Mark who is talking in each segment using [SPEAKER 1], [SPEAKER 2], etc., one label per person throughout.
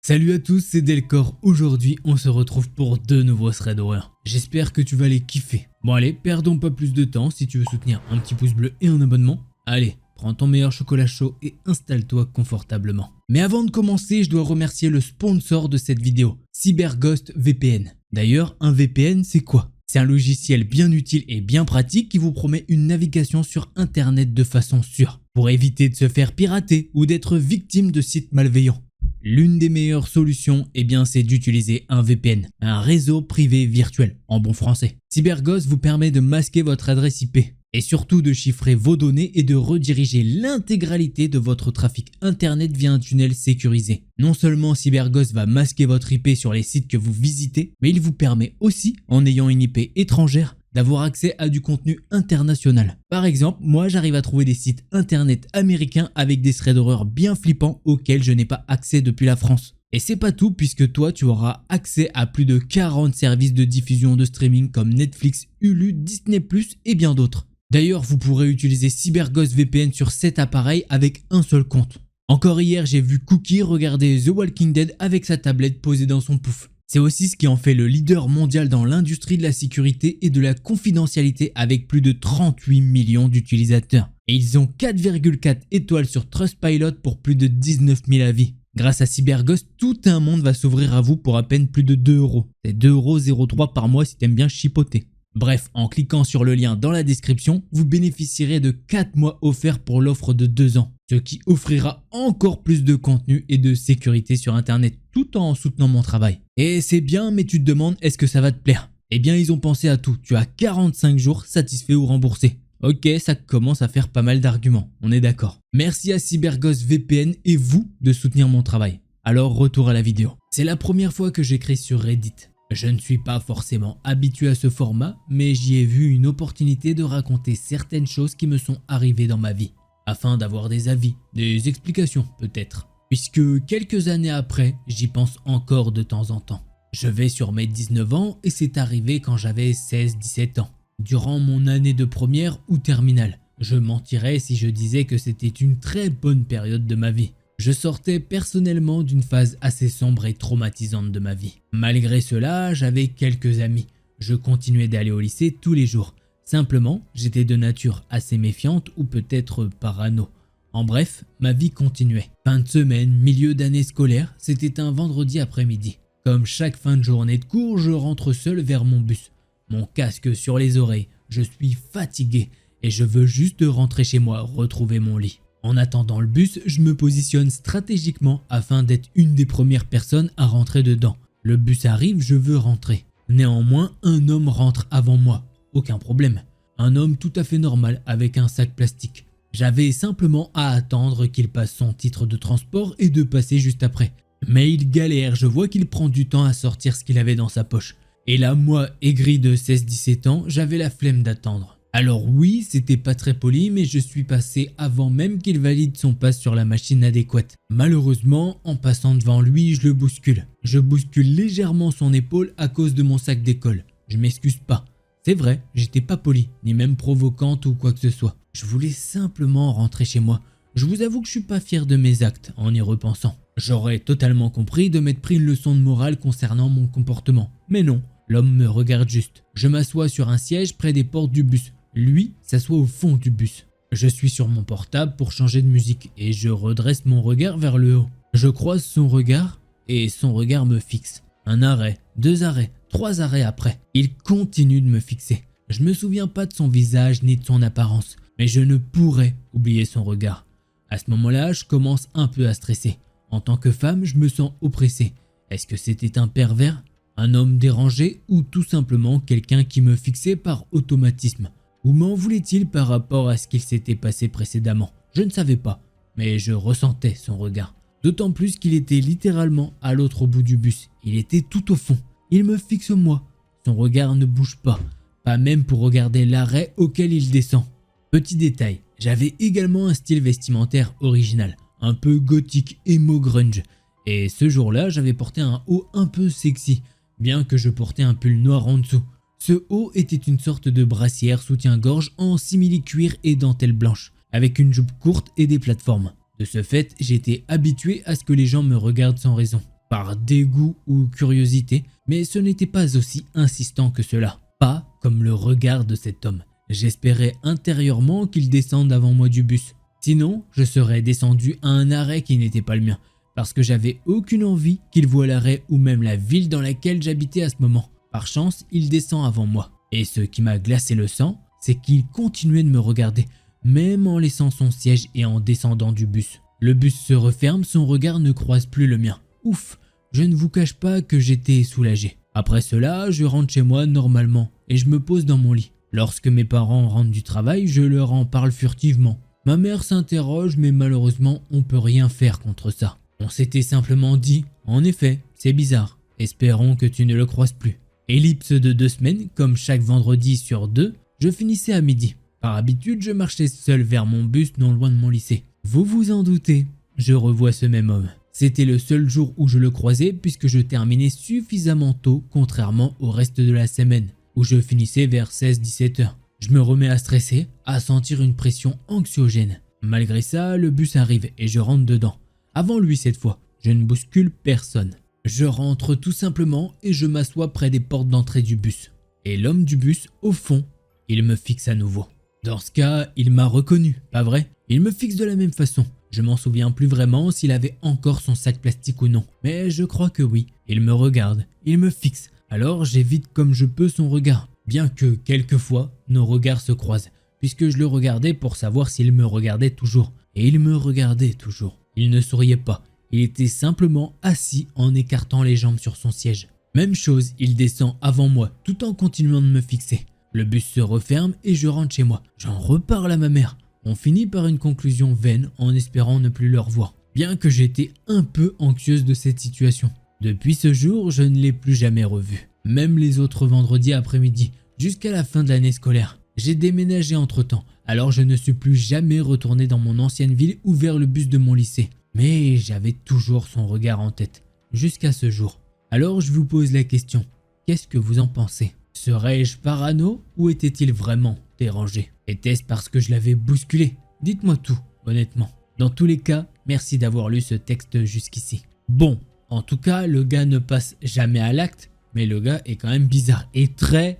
[SPEAKER 1] Salut à tous, c'est Delcor. Aujourd'hui, on se retrouve pour deux nouveaux threads horreur. J'espère que tu vas les kiffer. Bon allez, perdons pas plus de temps. Si tu veux soutenir, un petit pouce bleu et un abonnement. Allez, prends ton meilleur chocolat chaud et installe-toi confortablement. Mais avant de commencer, je dois remercier le sponsor de cette vidéo, CyberGhost VPN. D'ailleurs, un VPN, c'est quoi? C'est un logiciel bien utile et bien pratique qui vous promet une navigation sur internet de façon sûre, pour éviter de se faire pirater ou d'être victime de sites malveillants. L'une des meilleures solutions, c'est d'utiliser un VPN, un réseau privé virtuel, en bon français. CyberGhost vous permet de masquer votre adresse IP et surtout de chiffrer vos données et de rediriger l'intégralité de votre trafic internet via un tunnel sécurisé. Non seulement CyberGhost va masquer votre IP sur les sites que vous visitez, mais il vous permet aussi, en ayant une IP étrangère, d'avoir accès à du contenu international. Par exemple, moi j'arrive à trouver des sites internet américains avec des threads d'horreur bien flippants auxquels je n'ai pas accès depuis la France. Et c'est pas tout, puisque toi tu auras accès à plus de 40 services de diffusion de streaming comme Netflix, Hulu, Disney+, et bien d'autres. D'ailleurs, vous pourrez utiliser CyberGhost VPN sur cet appareil avec un seul compte. Encore hier, j'ai vu Cookie regarder The Walking Dead avec sa tablette posée dans son pouf. C'est aussi ce qui en fait le leader mondial dans l'industrie de la sécurité et de la confidentialité avec plus de 38 millions d'utilisateurs. Et ils ont 4,4 étoiles sur Trustpilot pour plus de 19 000 avis. Grâce à CyberGhost, tout un monde va s'ouvrir à vous pour à peine plus de 2 €. C'est 2,03 € par mois si t'aimes bien chipoter. Bref, en cliquant sur le lien dans la description, vous bénéficierez de 4 mois offerts pour l'offre de 2 ans, ce qui offrira encore plus de contenu et de sécurité sur internet tout en soutenant mon travail. Et c'est bien, mais tu te demandes, est-ce que ça va te plaire? Eh bien, ils ont pensé à tout. Tu as 45 jours satisfait ou remboursé. Ok, ça commence à faire pas mal d'arguments, on est d'accord. Merci à CyberGhost VPN et vous de soutenir mon travail. Alors, retour à la vidéo. C'est la première fois que j'écris sur Reddit. Je ne suis pas forcément habitué à ce format, mais j'y ai vu une opportunité de raconter certaines choses qui me sont arrivées dans ma vie, afin d'avoir des avis, des explications peut-être. Puisque quelques années après, j'y pense encore de temps en temps. Je vais sur mes 19 ans et c'est arrivé quand j'avais 16-17 ans, durant mon année de première ou terminale. Je mentirais si je disais que c'était une très bonne période de ma vie. Je sortais personnellement d'une phase assez sombre et traumatisante de ma vie. Malgré cela, j'avais quelques amis. Je continuais d'aller au lycée tous les jours. Simplement, j'étais de nature assez méfiante ou peut-être parano. En bref, ma vie continuait. Fin de semaine, milieu d'année scolaire, c'était un vendredi après-midi. Comme chaque fin de journée de cours, je rentre seul vers mon bus. Mon casque sur les oreilles, je suis fatigué et je veux juste rentrer chez moi, retrouver mon lit. En attendant le bus, je me positionne stratégiquement afin d'être une des premières personnes à rentrer dedans. Le bus arrive, je veux rentrer. Néanmoins, un homme rentre avant moi. Aucun problème. Un homme tout à fait normal avec un sac plastique. J'avais simplement à attendre qu'il passe son titre de transport et de passer juste après. Mais il galère, je vois qu'il prend du temps à sortir ce qu'il avait dans sa poche. Et là, moi, aigri de 16-17 ans, j'avais la flemme d'attendre. Alors oui, c'était pas très poli, mais je suis passé avant même qu'il valide son pass sur la machine adéquate. Malheureusement, en passant devant lui, je le bouscule. Je bouscule légèrement son épaule à cause de mon sac d'école. Je m'excuse pas. C'est vrai, j'étais pas poli, ni même provocante ou quoi que ce soit. Je voulais simplement rentrer chez moi. Je vous avoue que je suis pas fier de mes actes en y repensant. J'aurais totalement compris de m'être pris une leçon de morale concernant mon comportement. Mais non, l'homme me regarde juste. Je m'assois sur un siège près des portes du bus. Lui s'assoit au fond du bus. Je suis sur mon portable pour changer de musique et je redresse mon regard vers le haut. Je croise son regard et son regard me fixe. Un arrêt, 2 arrêts, 3 arrêts après. Il continue de me fixer. Je me souviens pas de son visage ni de son apparence, mais je ne pourrais oublier son regard. À ce moment-là, je commence un peu à stresser. En tant que femme, je me sens oppressée. Est-ce que c'était un pervers, un homme dérangé ou tout simplement quelqu'un qui me fixait par automatisme? Ou m'en voulait-il par rapport à ce qu'il s'était passé précédemment? Je ne savais pas, mais je ressentais son regard. D'autant plus qu'il était littéralement à l'autre bout du bus. Il était tout au fond. Il me fixe moi. Son regard ne bouge pas, pas même pour regarder l'arrêt auquel il descend. Petit détail, j'avais également un style vestimentaire original, un peu gothique, emo grunge. Et ce jour-là, j'avais porté un haut un peu sexy, bien que je portais un pull noir en dessous. Ce haut était une sorte de brassière soutien-gorge en simili-cuir et dentelle blanche, avec une jupe courte et des plateformes. De ce fait, j'étais habitué à ce que les gens me regardent sans raison. par dégoût ou curiosité, mais ce n'était pas aussi insistant que cela. Pas comme le regard de cet homme. J'espérais intérieurement qu'il descende avant moi du bus. Sinon, je serais descendu à un arrêt qui n'était pas le mien, parce que j'avais aucune envie qu'il voie l'arrêt ou même la ville dans laquelle j'habitais à ce moment. Par chance, il descend avant moi. Et ce qui m'a glacé le sang, c'est qu'il continuait de me regarder, même en laissant son siège et en descendant du bus. Le bus se referme, son regard ne croise plus le mien. Ouf, je ne vous cache pas que j'étais soulagé. Après cela, je rentre chez moi normalement et je me pose dans mon lit. Lorsque mes parents rentrent du travail, je leur en parle furtivement. Ma mère s'interroge, mais malheureusement, on peut rien faire contre ça. On s'était simplement dit, en effet, c'est bizarre, espérons que tu ne le croises plus. Ellipse de 2 semaines, comme chaque vendredi sur 2, je finissais à midi. Par habitude, je marchais seul vers mon bus non loin de mon lycée. Vous vous en doutez, je revois ce même homme. C'était le seul jour où je le croisais puisque je terminais suffisamment tôt contrairement au reste de la semaine, où je finissais vers 16-17 heures. Je me remets à stresser, à sentir une pression anxiogène. Malgré ça, le bus arrive et je rentre dedans. Avant lui cette fois, je ne bouscule personne. Je rentre tout simplement et je m'assois près des portes d'entrée du bus. Et l'homme du bus, au fond, il me fixe à nouveau. Dans ce cas, il m'a reconnu, pas vrai? Il me fixe de la même façon. Je m'en souviens plus vraiment s'il avait encore son sac plastique ou non. Mais je crois que oui. Il me regarde, il me fixe. Alors j'évite comme je peux son regard. Bien que quelquefois, nos regards se croisent. Puisque je le regardais pour savoir s'il me regardait toujours. Et il me regardait toujours. Il ne souriait pas. Il était simplement assis en écartant les jambes sur son siège. Même chose, il descend avant moi tout en continuant de me fixer. Le bus se referme et je rentre chez moi. J'en reparle à ma mère. On finit par une conclusion vaine en espérant ne plus le revoir. Bien que j'étais un peu anxieuse de cette situation. Depuis ce jour, je ne l'ai plus jamais revu. Même les autres vendredis après-midi, jusqu'à la fin de l'année scolaire. J'ai déménagé entre-temps, alors je ne suis plus jamais retourné dans mon ancienne ville ou vers le bus de mon lycée. Mais j'avais toujours son regard en tête, jusqu'à ce jour. Alors je vous pose la question, qu'est-ce que vous en pensez? Serais-je parano ou était-il vraiment dérangé? Était-ce parce que je l'avais bousculé? Dites-moi tout, honnêtement. Dans tous les cas, merci d'avoir lu ce texte jusqu'ici. Bon, en tout cas, le gars ne passe jamais à l'acte, mais le gars est quand même bizarre et très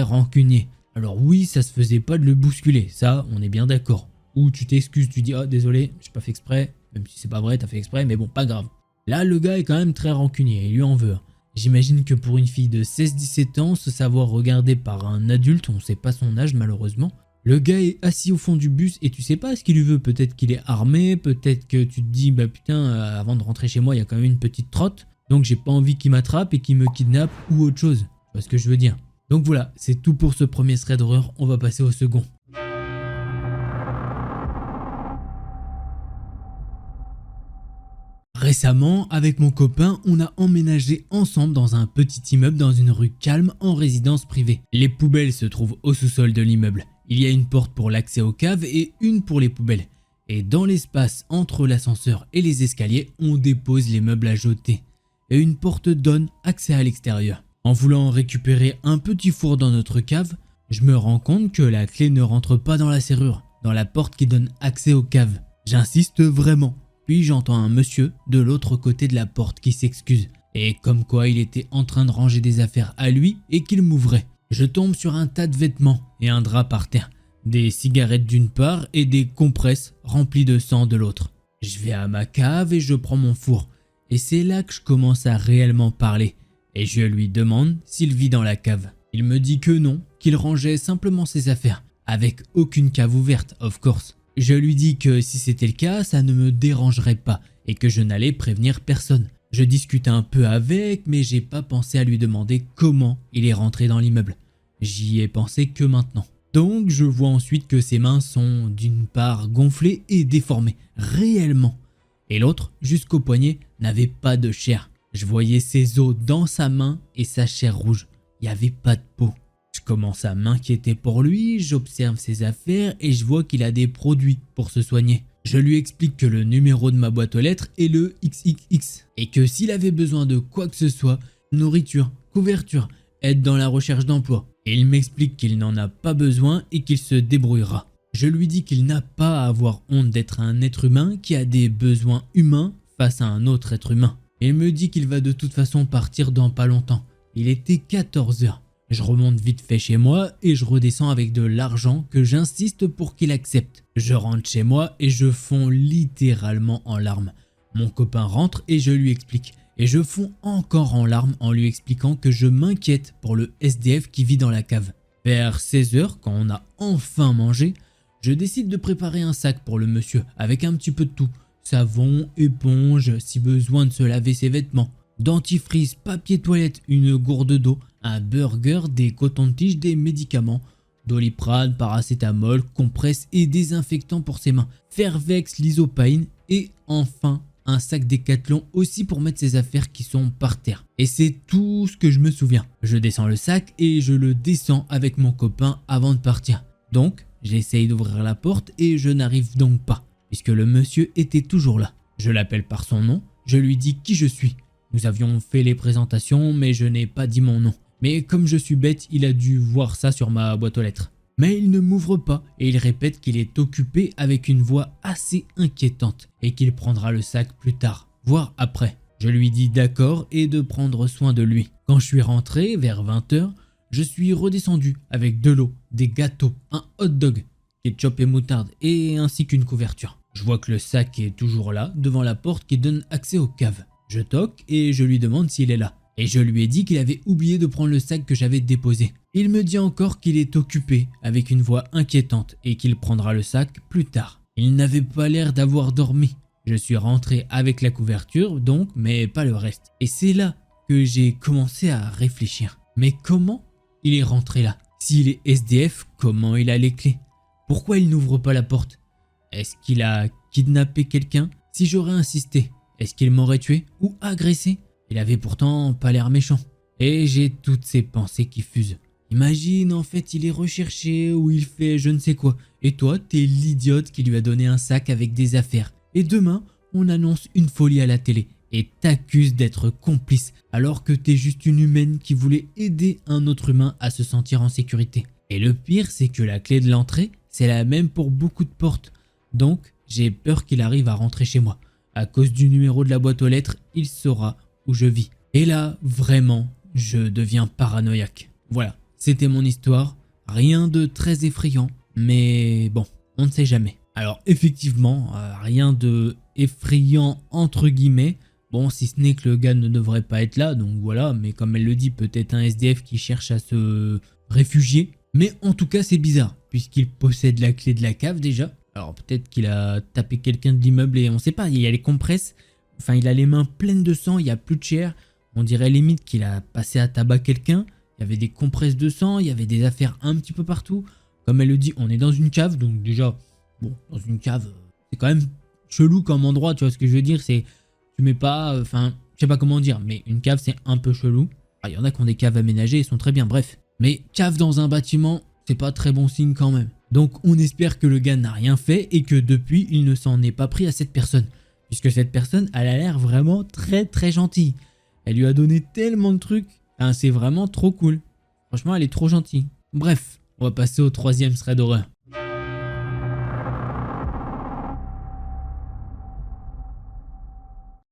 [SPEAKER 1] rancunier. Alors oui, ça se faisait pas de le bousculer, ça, on est bien d'accord. Ou tu t'excuses, tu dis « Ah, désolé, j'ai pas fait exprès », même si c'est pas vrai, t'as fait exprès, mais bon, pas grave. Là, le gars est quand même très rancunier, il lui en veut. J'imagine que pour une fille de 16-17 ans, se savoir regarder par un adulte, on sait pas son âge malheureusement. Le gars est assis au fond du bus et tu sais pas ce qu'il lui veut. Peut-être qu'il est armé, peut-être que tu te dis bah putain, avant de rentrer chez moi, il y a quand même une petite trotte. Donc j'ai pas envie qu'il m'attrape et qu'il me kidnappe ou autre chose. Tu vois ce que je veux dire. Donc voilà, c'est tout pour ce premier thread d'horreur, on va passer au second. Récemment, avec mon copain, on a emménagé ensemble dans un petit immeuble dans une rue calme en résidence privée. Les poubelles se trouvent au sous-sol de l'immeuble. Il y a une porte pour l'accès aux caves et une pour les poubelles. Et dans l'espace entre l'ascenseur et les escaliers, on dépose les meubles à jeter. Et une porte donne accès à l'extérieur. En voulant récupérer un petit four dans notre cave, je me rends compte que la clé ne rentre pas dans la serrure, dans la porte qui donne accès aux caves. J'insiste vraiment. Puis j'entends un monsieur de l'autre côté de la porte qui s'excuse. Et comme quoi il était en train de ranger des affaires à lui et qu'il m'ouvrait. Je tombe sur un tas de vêtements et un drap par terre. Des cigarettes d'une part et des compresses remplies de sang de l'autre. Je vais à ma cave et je prends mon four. Et c'est là que je commence à réellement parler. Et je lui demande s'il vit dans la cave. Il me dit que non, qu'il rangeait simplement ses affaires. Avec aucune cave ouverte, of course. Je lui dis que si c'était le cas, ça ne me dérangerait pas et que je n'allais prévenir personne. Je discute un peu avec, mais j'ai pas pensé à lui demander comment il est rentré dans l'immeuble. J'y ai pensé que maintenant. Donc je vois ensuite que ses mains sont d'une part gonflées et déformées, réellement. Et l'autre, jusqu'au poignet, n'avait pas de chair. Je voyais ses os dans sa main et sa chair rouge. Il n'y avait pas de peau. Je commence à m'inquiéter pour lui, j'observe ses affaires et je vois qu'il a des produits pour se soigner. Je lui explique que le numéro de ma boîte aux lettres est le XXX et que s'il avait besoin de quoi que ce soit, nourriture, couverture, aide dans la recherche d'emploi. Et il m'explique qu'il n'en a pas besoin et qu'il se débrouillera. Je lui dis qu'il n'a pas à avoir honte d'être un être humain qui a des besoins humains face à un autre être humain. Il me dit qu'il va de toute façon partir dans pas longtemps. Il était 14 h. Je remonte vite fait chez moi et je redescends avec de l'argent que j'insiste pour qu'il accepte. Je rentre chez moi et je fonds littéralement en larmes. Mon copain rentre et je lui explique. Et je fonds encore en larmes en lui expliquant que je m'inquiète pour le SDF qui vit dans la cave. Vers 16 h, quand on a enfin mangé, je décide de préparer un sac pour le monsieur avec un petit peu de tout. Savon, éponge, si besoin de se laver ses vêtements, dentifrice, papier toilette, une gourde d'eau, un burger, des cotons-tiges, des médicaments, Doliprane, paracétamol, compresse et désinfectant pour ses mains, Fervex, lysopaïne et enfin un sac Décathlon aussi pour mettre ses affaires qui sont par terre. Et c'est tout ce que je me souviens. Je descends le sac et je le descends avec mon copain avant de partir. Donc, j'essaye d'ouvrir la porte et je n'arrive donc pas, puisque le monsieur était toujours là. Je l'appelle par son nom, je lui dis qui je suis. Nous avions fait les présentations, mais je n'ai pas dit mon nom. Mais comme je suis bête, il a dû voir ça sur ma boîte aux lettres. Mais il ne m'ouvre pas et il répète qu'il est occupé avec une voix assez inquiétante et qu'il prendra le sac plus tard, voire après. Je lui dis d'accord et de prendre soin de lui. Quand je suis rentré vers 20 h, je suis redescendu avec de l'eau, des gâteaux, un hot dog, ketchup et moutarde et ainsi qu'une couverture. Je vois que le sac est toujours là, devant la porte qui donne accès aux caves. Je toque et je lui demande s'il est là. Et je lui ai dit qu'il avait oublié de prendre le sac que j'avais déposé. Il me dit encore qu'il est occupé avec une voix inquiétante et qu'il prendra le sac plus tard. Il n'avait pas l'air d'avoir dormi. Je suis rentré avec la couverture donc, mais pas le reste. Et c'est là que j'ai commencé à réfléchir. Mais comment il est rentré là? S'il est SDF, comment il a les clés? Pourquoi il n'ouvre pas la porte? Est-ce qu'il a kidnappé quelqu'un? Si j'aurais insisté, est-ce qu'il m'aurait tué ou agressé? Il avait pourtant pas l'air méchant. Et j'ai toutes ces pensées qui fusent. Imagine, en fait, il est recherché ou il fait je ne sais quoi. Et toi, t'es l'idiote qui lui a donné un sac avec des affaires. Et demain, on annonce une folie à la télé et t'accuse d'être complice alors que t'es juste une humaine qui voulait aider un autre humain à se sentir en sécurité. Et le pire, c'est que la clé de l'entrée, c'est la même pour beaucoup de portes. Donc, j'ai peur qu'il arrive à rentrer chez moi. À cause du numéro de la boîte aux lettres, il saura où je vis. Et là, vraiment, je deviens paranoïaque. Voilà, c'était mon histoire. Rien de très effrayant, mais bon, on ne sait jamais. Alors effectivement, rien de effrayant entre guillemets. Bon, si ce n'est que le gars ne devrait pas être là, donc voilà, mais comme elle le dit, peut-être un SDF qui cherche à se réfugier. Mais en tout cas, c'est bizarre, puisqu'il possède la clé de la cave déjà. Alors peut-être qu'il a tapé quelqu'un de l'immeuble et on sait pas, il y a les compresses. Enfin, il a les mains pleines de sang, il n'y a plus de chair. On dirait limite qu'il a passé à tabac quelqu'un. Il y avait des compresses de sang, il y avait des affaires un petit peu partout. Comme elle le dit, on est dans une cave, donc déjà, bon, dans une cave, c'est quand même chelou comme endroit, tu vois ce que je veux dire, c'est, tu mets pas, enfin, je sais pas comment dire, mais une cave c'est un peu chelou. Il y en a qui ont des caves aménagées, ils sont très bien, bref. Mais cave dans un bâtiment, c'est pas très bon signe quand même. Donc on espère que le gars n'a rien fait et que depuis, il ne s'en est pas pris à cette personne. Puisque cette personne, elle a l'air vraiment très très gentille. Elle lui a donné tellement de trucs. Hein, c'est vraiment trop cool. Franchement, elle est trop gentille. Bref, on va passer au troisième thread d'horreur.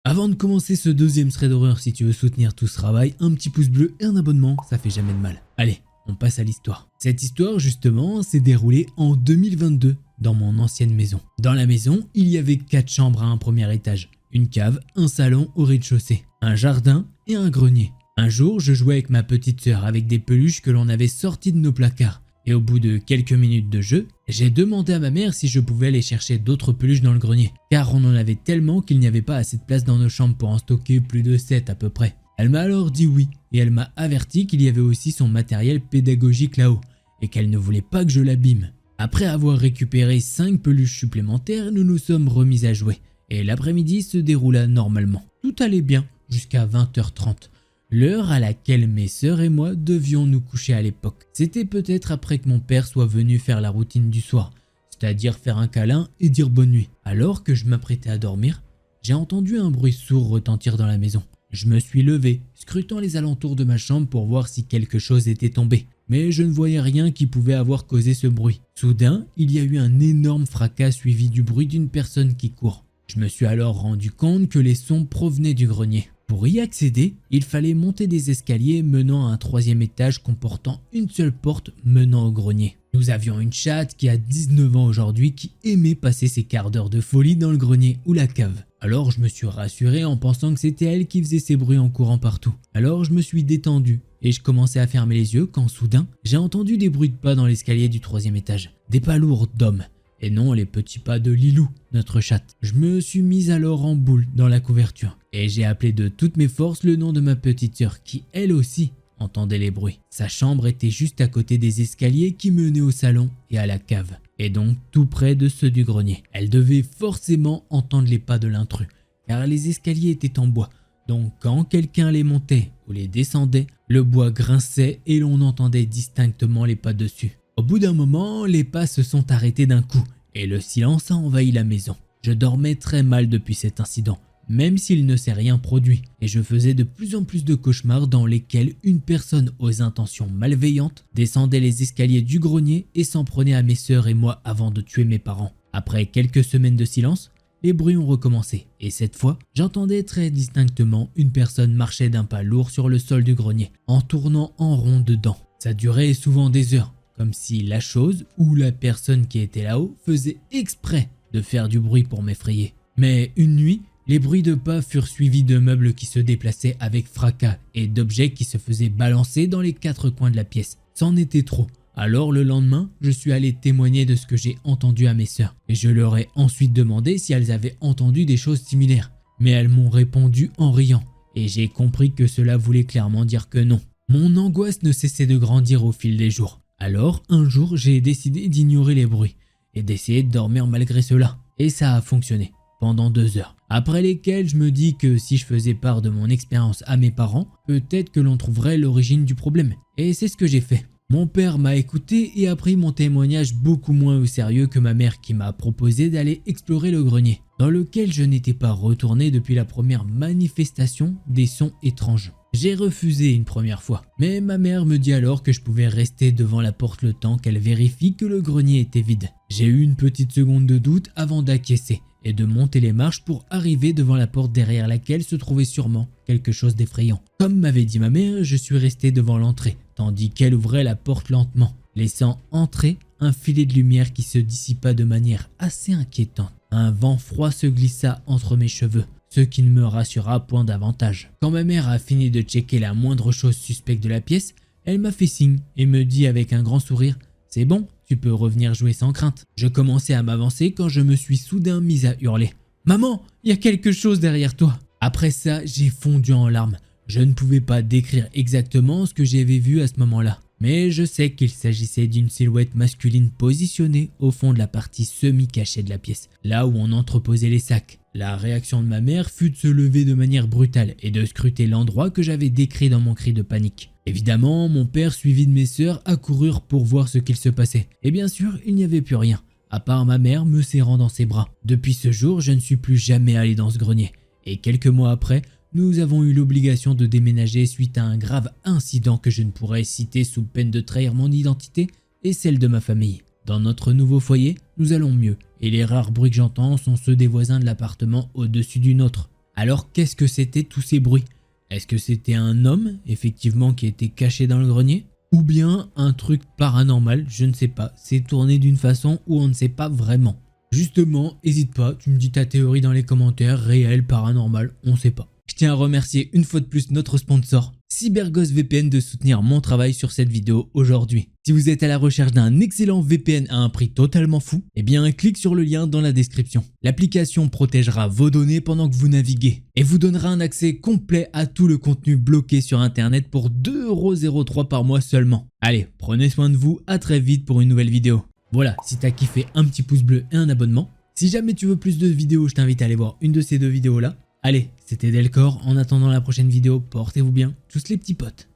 [SPEAKER 1] Avant de commencer ce deuxième thread d'horreur, si tu veux soutenir tout ce travail, un petit pouce bleu et un abonnement, ça fait jamais de mal. Allez, on passe à l'histoire. Cette histoire, justement, s'est déroulée en 2022. Dans mon ancienne maison. Dans la maison, il y avait 4 chambres à un premier étage, une cave, un salon au rez-de-chaussée, un jardin et un grenier. Un jour, je jouais avec ma petite sœur avec des peluches que l'on avait sorties de nos placards. Et au bout de quelques minutes de jeu, j'ai demandé à ma mère si je pouvais aller chercher d'autres peluches dans le grenier. Car on en avait tellement qu'il n'y avait pas assez de place dans nos chambres pour en stocker plus de 7 à peu près. Elle m'a alors dit oui et elle m'a averti qu'il y avait aussi son matériel pédagogique là-haut et qu'elle ne voulait pas que je l'abîme. Après avoir récupéré 5 peluches supplémentaires, nous nous sommes remis à jouer et l'après-midi se déroula normalement. Tout allait bien jusqu'à 20h30, l'heure à laquelle mes sœurs et moi devions nous coucher à l'époque. C'était peut-être après que mon père soit venu faire la routine du soir, c'est-à-dire faire un câlin et dire bonne nuit. Alors que je m'apprêtais à dormir, j'ai entendu un bruit sourd retentir dans la maison. Je me suis levé, scrutant les alentours de ma chambre pour voir si quelque chose était tombé. Mais je ne voyais rien qui pouvait avoir causé ce bruit. Soudain, il y a eu un énorme fracas suivi du bruit d'une personne qui court. Je me suis alors rendu compte que les sons provenaient du grenier. Pour y accéder, il fallait monter des escaliers menant à un troisième étage comportant une seule porte menant au grenier. Nous avions une chatte qui a 19 ans aujourd'hui qui aimait passer ses quarts d'heure de folie dans le grenier ou la cave. Alors je me suis rassuré en pensant que c'était elle qui faisait ses bruits en courant partout. Alors je me suis détendu et je commençais à fermer les yeux quand soudain j'ai entendu des bruits de pas dans l'escalier du troisième étage. Des pas lourds d'hommes. Et non les petits pas de Lilou, notre chatte. Je me suis mis alors en boule dans la couverture et j'ai appelé de toutes mes forces le nom de ma petite sœur qui elle aussi entendait les bruits. Sa chambre était juste à côté des escaliers qui menaient au salon et à la cave, et donc tout près de ceux du grenier. Elle devait forcément entendre les pas de l'intrus, car les escaliers étaient en bois, donc quand quelqu'un les montait ou les descendait, le bois grinçait et l'on entendait distinctement les pas dessus. Au bout d'un moment, les pas se sont arrêtés d'un coup, et le silence a envahi la maison. Je dormais très mal depuis cet incident, même s'il ne s'est rien produit, et je faisais de plus en plus de cauchemars dans lesquels une personne aux intentions malveillantes descendait les escaliers du grenier et s'en prenait à mes sœurs et moi avant de tuer mes parents. Après quelques semaines de silence, les bruits ont recommencé, et cette fois, j'entendais très distinctement une personne marcher d'un pas lourd sur le sol du grenier, en tournant en rond dedans. Ça durait souvent des heures, comme si la chose ou la personne qui était là-haut faisait exprès de faire du bruit pour m'effrayer. Mais une nuit, les bruits de pas furent suivis de meubles qui se déplaçaient avec fracas et d'objets qui se faisaient balancer dans les quatre coins de la pièce. C'en était trop. Alors le lendemain, je suis allé témoigner de ce que j'ai entendu à mes sœurs et je leur ai ensuite demandé si elles avaient entendu des choses similaires. Mais elles m'ont répondu en riant et j'ai compris que cela voulait clairement dire que non. Mon angoisse ne cessait de grandir au fil des jours. Alors un jour, j'ai décidé d'ignorer les bruits et d'essayer de dormir malgré cela. Et ça a fonctionné. Pendant 2 heures, après lesquelles je me dis que si je faisais part de mon expérience à mes parents, peut-être que l'on trouverait l'origine du problème. Et c'est ce que j'ai fait. Mon père m'a écouté et a pris mon témoignage beaucoup moins au sérieux que ma mère qui m'a proposé d'aller explorer le grenier, dans lequel je n'étais pas retourné depuis la première manifestation des sons étranges. J'ai refusé une première fois, mais ma mère me dit alors que je pouvais rester devant la porte le temps qu'elle vérifie que le grenier était vide. J'ai eu une petite seconde de doute avant d'acquiescer et de monter les marches pour arriver devant la porte derrière laquelle se trouvait sûrement quelque chose d'effrayant. Comme m'avait dit ma mère, je suis resté devant l'entrée, tandis qu'elle ouvrait la porte lentement, laissant entrer un filet de lumière qui se dissipa de manière assez inquiétante. Un vent froid se glissa entre mes cheveux, ce qui ne me rassura point davantage. Quand ma mère a fini de checker la moindre chose suspecte de la pièce, elle m'a fait signe et me dit avec un grand sourire « C'est bon, tu peux revenir jouer sans crainte ». Je commençais à m'avancer quand je me suis soudain mise à hurler « Maman, il y a quelque chose derrière toi !» Après ça, j'ai fondu en larmes. Je ne pouvais pas décrire exactement ce que j'avais vu à ce moment-là. Mais je sais qu'il s'agissait d'une silhouette masculine positionnée au fond de la partie semi-cachée de la pièce, là où on entreposait les sacs. La réaction de ma mère fut de se lever de manière brutale et de scruter l'endroit que j'avais décrit dans mon cri de panique. Évidemment, mon père suivi de mes sœurs accoururent pour voir ce qu'il se passait. Et bien sûr, il n'y avait plus rien, à part ma mère me serrant dans ses bras. Depuis ce jour, je ne suis plus jamais allé dans ce grenier. Et quelques mois après, nous avons eu l'obligation de déménager suite à un grave incident que je ne pourrais citer sous peine de trahir mon identité et celle de ma famille. Dans notre nouveau foyer, nous allons mieux et les rares bruits que j'entends sont ceux des voisins de l'appartement au-dessus du nôtre. Alors qu'est-ce que c'était tous ces bruits? Est-ce que c'était un homme, effectivement, qui était caché dans le grenier? Ou bien un truc paranormal, je ne sais pas, c'est tourné d'une façon où on ne sait pas vraiment. Justement, n'hésite pas, tu me dis ta théorie dans les commentaires, réel, paranormal, on ne sait pas. Je tiens à remercier une fois de plus notre sponsor, CyberGhost VPN, de soutenir mon travail sur cette vidéo aujourd'hui. Si vous êtes à la recherche d'un excellent VPN à un prix totalement fou, eh bien clique sur le lien dans la description. L'application protégera vos données pendant que vous naviguez et vous donnera un accès complet à tout le contenu bloqué sur internet pour 2,03 € par mois seulement. Allez, prenez soin de vous, à très vite pour une nouvelle vidéo. Voilà, si t'as kiffé, un petit pouce bleu et un abonnement. Si jamais tu veux plus de vidéos, je t'invite à aller voir une de ces deux vidéos là. Allez, c'était Delcor, en attendant la prochaine vidéo, portez-vous bien, tous les petits potes.